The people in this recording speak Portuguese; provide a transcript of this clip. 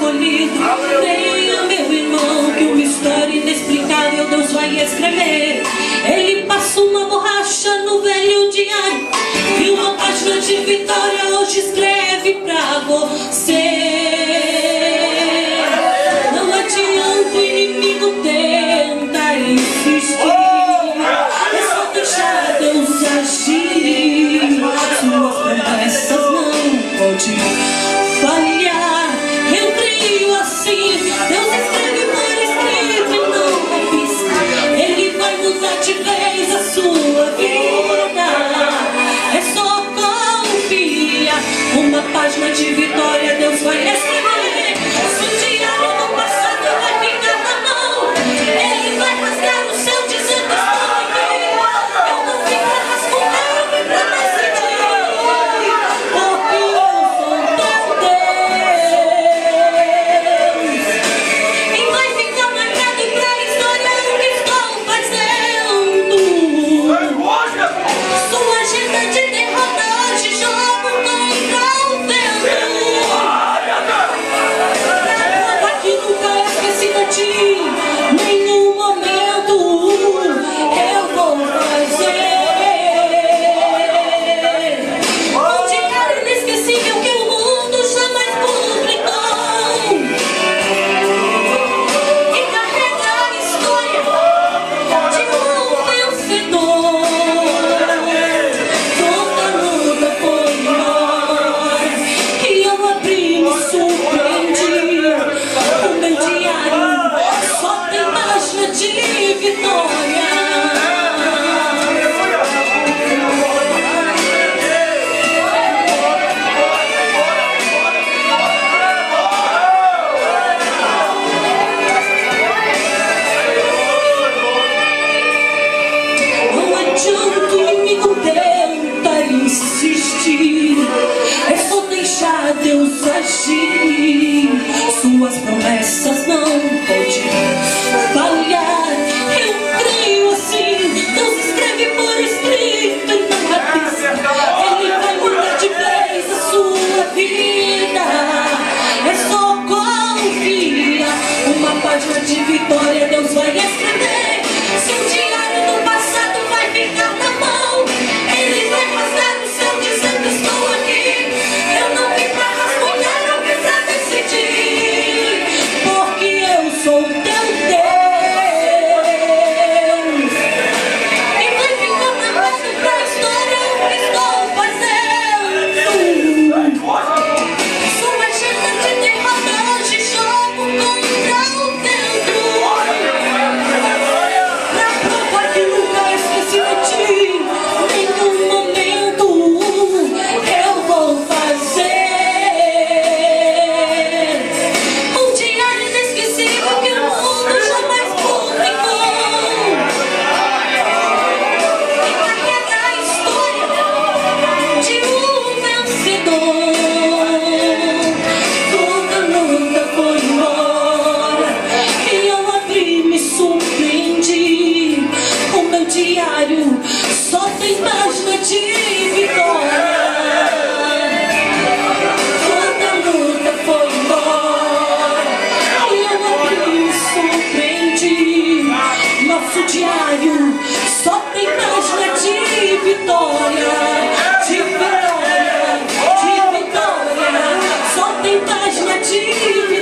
escolhido. Leia, meu irmão, que uma história inexplicável Deus vai escrever. Ele passa uma borracha no velho diário e uma página de vitória hoje escreve pra você. Não adianta o inimigo tentar insistir, é só deixar Deus agir. Suas promessas não pode falhar. Eu creio assim, Deus escreve por escrito e não rabisca. Ele vai mudar de vez a sua vida. É só confia, uma página de vitória Deus vai escrever. Se o diário do passado vai ficar na mão, Ele vai rasgar o céu dizendo estou aqui. Eu não vim pra rascunhar, eu vim pra decidir, porque eu sou teu Deus. E vai ficar marcado pra história o que estou fazendo. Sua agenda de derrota hoje joga contra o vento. Pra prova que nunca esqueci de ti, nenhum momento eu vou fazer um diário inesquecível que o mundo jamais publicou, e carrega a história de um vencedor. Toda luta foi embora e eu abri e me surpreendi. O meu diário só tem página de vitória. Não adianta o inimigo tentar insistir, é só deixar Deus agir. Suas promessas não podem falhar. Eu creio assim, Deus escreve por escrito e não rabisca. Ele vai mudar de vez a sua vida. É só confia, uma página de vitória Deus vai escrever. Se o diário do passado vai ficar na mão, Ele vai rasgar o céu dizendo estou aqui. Eu não vim pra rascunhar, não vim pra decidir, porque eu sou teu Deus. E vai ficar marcado pra história o que estou fazendo. Sua agenda de derrota hoje jogo contra o vento. Pra prova que nunca esqueci de ti, nenhum momento eu vou fazer um diário inesquecível que o mundo jamais publicou, e carrega a história de um vencedor. Toda luta foi embora e eu abri e me surpreendi. O meu diário só tem página de vitória. Toda luta foi embora e eu abri e me surpreendi. Nosso diário só tem página de vitória. De vitória, de vitória. Só tem página de vitória.